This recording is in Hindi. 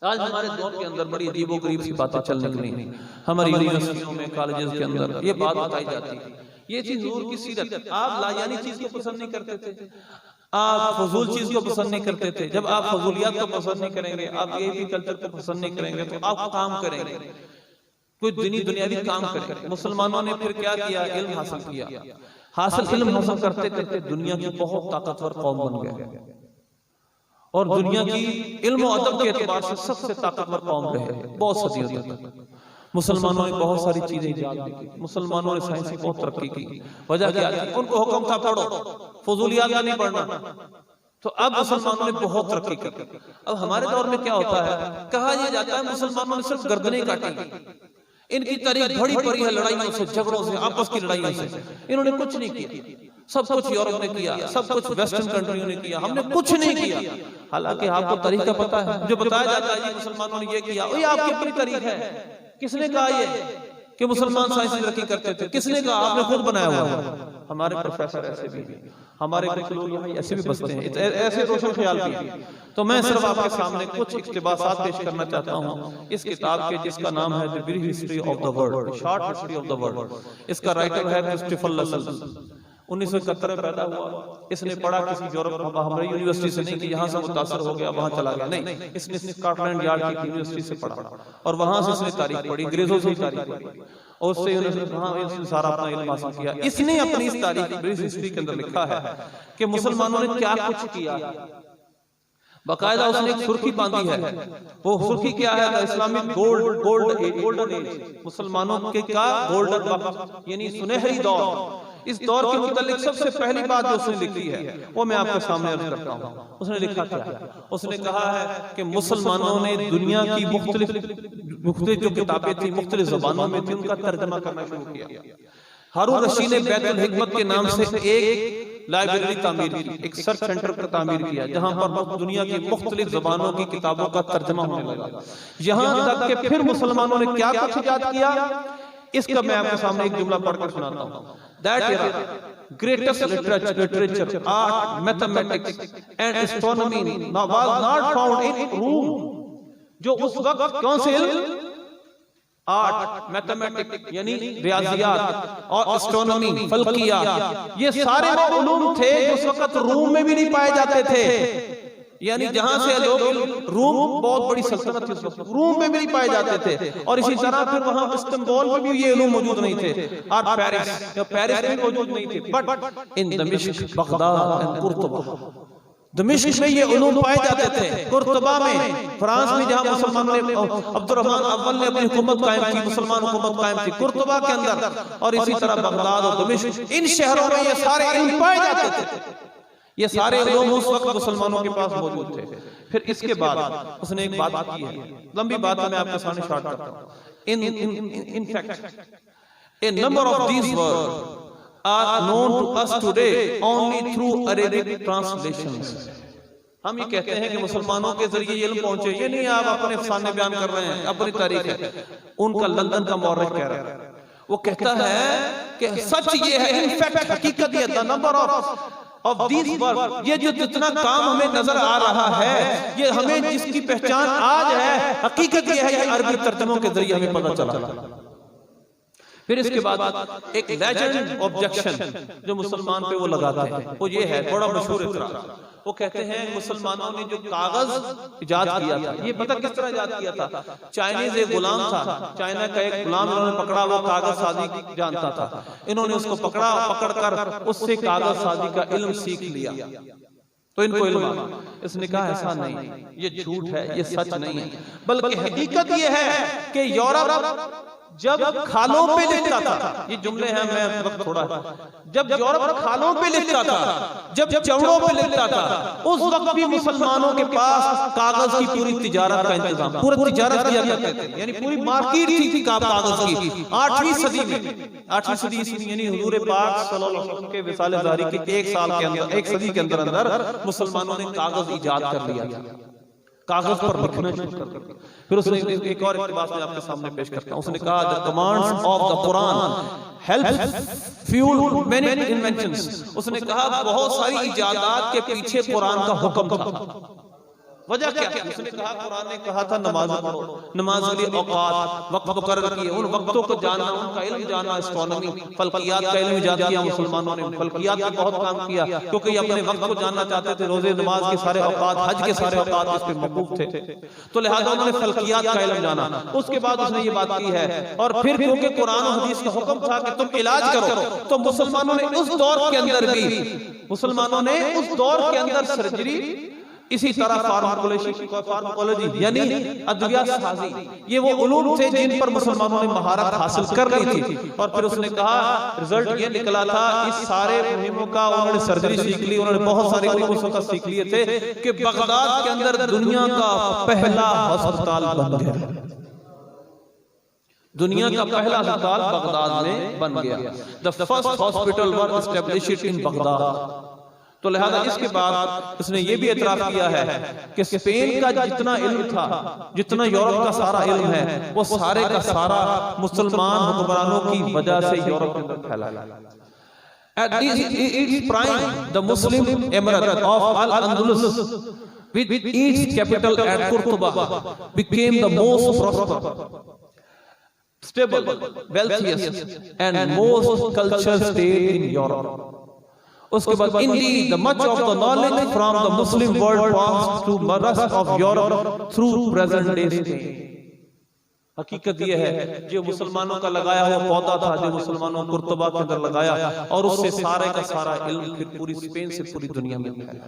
आज हमारे दौर के अंदर बड़ी अजीबो गरीब सी बातें चलने लगी हैं। हमारी यूनिवर्सिटियों में, कॉलेजेस के अंदर ये बात बताई जाती है, ये चीज नूर की सीरत। आप लायानी चीज को पसंद नहीं करते थे, आप फजूल चीज को पसंद नहीं करते थे। जब आप फजूलियात को पसंद नहीं करेंगे, आप ये भी कल्चर को पसंद नहीं करेंगे, तो आप काम करेंगे, कोई दुनियावी काम करेंगे। मुसलमानों ने फिर क्या किया? इल्म हासिल किया। इल्म हासिल करते करते दुनिया की बहुत ताकतवर कौम बन गए और दुनिया की इल्म और अदब के एतबार से सबसे ताकतवर कौम रहे बहुत सदियों तक। मुसलमानों ने बहुत सारी चीजें इजाद की, मुसलमानों ने साइंस की बहुत तरक्की की। वजह क्या थी? उनको हुक्म था पढ़ो, फजूलियात का नहीं पढ़ना। तो अब मुसलमानों ने बहुत तरक्की की। अब हमारे दौर में क्या होता है? कहा यह जाता है मुसलमानों ने सिर्फ गर्दनें काटी, इनकी तारीख बड़ी बड़ी है लड़ाइयों से, झगड़ों से, आपस की लड़ाइयों से। इन्होंने कुछ नहीं किया। सब कुछ यूरोप ने किया, सब कुछ वेस्टर्न कंट्रियों ने किया, हमने कुछ नहीं किया। हालांकि आपको तरीका पता है, जो बताया जाता है जी मुसलमानों ने ये किया, ये आपकी अपनी तारीख है। किसने कहा ये कि मुसलमान साइंस की तरक्की करते थे? किसने कहा? आपने खुद बनाया हुआ है। हमारे प्रोफेसर ऐसे भी हैं, हमारे कुछ लोग यहाँ ऐसे भी बसते हैं, ऐसे रोशन ख्याल भी हैं। तो मैं सिर्फ आपके सामने कुछ इक्तिबासात पेश करना चाहता हूँ इस किताब के, जिसका नाम है the brief history of the world, short history of the world. इसका राइटर है क्रिस्टोफर लसल। 1971 में पैदा हुआ। इसने पढ़ा किसी यूरोप, हमारी यूनिवर्सिटी से नहीं कि यहाँ से मुतासर हो गया वहां चला गया, नहीं। इसने स्कॉटलैंड यार्ड की यूनिवर्सिटी से पढ़ा और वहां से इसने तारीख पढ़ी, अंग्रेजों से तारीख पढ़ी और उससे सारा अपना इल्म हासिल किया। इसने अपनी इस तारीख ब्रिटिश हिस्ट्री के अंदर लिखा है कि मुसलमानों ने क्या कुछ किया। बाकायदा उसने एक सुर्खी बांधी है। वो सुर्खी क्या है? इस्लामिक गोल्डन एज, मुसलमानों के का गोल्डन वक्त, यानी सुनहरी दौर। इस दौर के मुतालिक सबसे पहली बात जो उसने लिखी है वो मैं आपके सामने अर्ज करता हूँ। उसने लिखा क्या है? उसने कहा है कि मुसलमानों ने दुनिया की मुख्तलिफ जो किताबें थी, मुख्तलिफ ज़बानों में थी, उनका तर्जमा करना शुरू किया। हारून रशीद ने बैतुल हिकमत के नाम से एक लाइब्रेरी तामीर की, एक सर्च सेंटर का तामीर किया, जहां पर दुनिया की मुख्तलिफ ज़बानों की किताबों का तर्जमा होने लगा। यहाँ तक कि फिर मुसलमानों ने क्या कुछ इजाद किया, इसका मैं आपके सामने एक जुमला पढ़कर सुनाता हूँ। That era, greatest literature, art, mathematics and astronomy was not found in room. जो उस वक्त कौन से इल्म? आर्ट, मैथमेटिक्स यानी रियाजियात और एस्ट्रोनॉमी, फल्कियात, ये सारे वो उलूम थे जो उस वक्त रूम में भी नहीं पाए जाते थे। यानी जहां से लोग, रूम बहुत बड़ी सल्तनत थी उस वक्त, रूम में भी नहीं पाए जाते थे। और इसी तरह फिर वहां इस्तांबुल में भी ये इल्म मौजूद नहीं थे, और पेरिस में मौजूद नहीं थे। बट इन दमिश्क, बगदाद एंड कुर्तुबा, दमिश्क में ये उलूम पाए जाते थे। कुर्तुबा में, फ्रांस में, जहां मुसलमानों ने, अब्दुर्रहमान अव्वल ने अपनी हुकूमत कायम की, मुसलमान हुकूमत कायम की कुर्तुबा के अंदर। और इसी तरह बगदाद और दमिश्क, इन शहरों में ये सारे इल्म पाए जाते थे। ये सारे इल्म उस वक्त मुसलमानों के पास मौजूद थे। फिर इसके बाद उसने एक बात की है, लंबी बात मैं आपके सामने शॉर्ट करता हूं। In fact A number of these words are known to us today only through Arabic translations. हम ये कहते हैं कि मुसलमानों के जरिए ये इल्म पहुंचे, ये नहीं आप अपने सामने बयान कर रहे हैं, अपनी तारीख है। उनका लंदन का मौर्रिख कह रहा है, वो कहता है कि सच ये है, इन फैक्ट हकीकत ये, the number of these word, ये जो जितना काम हमें नजर आ रहा है, ये हमें जिसकी पहचान आज है, हकीकत ये है, ये अरबी तर्जुमों के जरिए हमें पता चला। फिर इसके बाद एक लेजेंड ऑब्जेक्शन जो मुसलमान पे वो लगाते हैं, वो ये है, बड़ा मशहूर इतराज। वो कहते हैं मुसलमानों ने जो कागज इजाद किया था, ये पता किस तरह इजाद किया था? चाइनीज एक गुलाम था, चाइना का एक गुलाम इन्होंने पकड़ा, वो कागज साजी जानता था। इन्होंने उसको पकड़ा, पकड़कर उससे कागज साजी का इल्म सीख लिया, तो इनको इल्म आ। इसने कहा ऐसा नहीं, ये झूठ है, ये सच नहीं है, बल्कि हकीकत ये है कि यूरोप जब खालों पे लिखता था, ये जुमले हैं, मैं वक्त थोड़ा, जब यूरोप खालों पे लिखता था, जब चौड़ों पे लिखता था, उस वक्त भी मुसलमानों के पास कागज की पूरी तिजारत का इंतजाम, पूरी तिजारत किया करते थे, यानी पूरी मार्केट थी कागज की। 8वीं सदी में, 8वीं सदी यानी हुजूर पाक सल्लल्लाहु अलैहि वसल्लम के विसाले ज़ाहिरी के 1 साल के अंदर, 1 सदी के अंदर मुसलमानों ने कागज इजाद कर लिया था, कागज पर लिखना शुरू कर दिया। फिर उसने एक और बात मैं आपके सामने पेश करता हूं। उसने कहा the commands of the Quran help fuel many inventions. उसने कहा बहुत सारी इजादात के पीछे कुरान का हुक्म था। वजह क्या है? उसने कहा, कुरान ने कहा था नमाज पढ़ो, नमाज के लिए औकात वक्त मुकर्रर किए, उन वक्तों को जानना, उनका इल्म जानना, एस्ट्रोनॉमी फल्कियात का इल्म इजाद किया मुसलमानों ने, फल्कियात पे बहुत काम किया, क्योंकि ये अपने वक्त को जानना चाहते थे। रोजे नमाज के सारे औकात, हज के सारे औकात इस पे मौकूफ थे, तो लिहाजा उन्होंने फल्कियात का इल्म जाना। उसके बाद उसने ये बात की है, और फिर क्योंकि कुरान और हदीस का हुक्म था कि तुम इलाज करो, तो मुसलमानों ने उस दौर के अंदर भी, मुसलमानों ने उस दौर के अंदर सर्जरी, इसी तरह फार्माकोलॉजी यानी अद्वियात साजी, ये वो उलूम थे जिन पर मुसलमानों ने महारत हासिल कर ली थी। और फिर उसने कहा, रिजल्ट ये निकला था इस सारे मुहिमों का, उन्होंने सर्जरी सीख ली, उन्होंने बहुत सारे उलूम का सीख लिए थे कि बगदाद के अंदर दुनिया का पहला अस्पताल बन गया। दुनिया का पहला अस्पताल बगदाद में बन गया। The first hospital were established in Baghdad. तो लिहाजा इसके बाद उसने ये भी एतराफ किया है कि स्पेन का जितना इल्म था, जितना यूरोप का सारा इल्म है, वो सारे का सारा मुसलमान हुक्मरानों की वजह से यूरोप के अंदर फैला। At its prime, the Muslim Emirate of Al-Andalus, with its capital at Cordoba, became the most prosperous, stable, wealthiest, and most cultured state in Europe. उसके बाद indeed the much of the knowledge from the Muslim world passed to the rest of Europe through present day Spain. हकीकत यह है, जो मुसलमानों का लगाया हुआ पौधा था, जो मुसलमानों ने कुर्तबा के अंदर लगाया, और उससे सारे का सारा इल्म फिर पूरी स्पेन से पूरी दुनिया में फैला।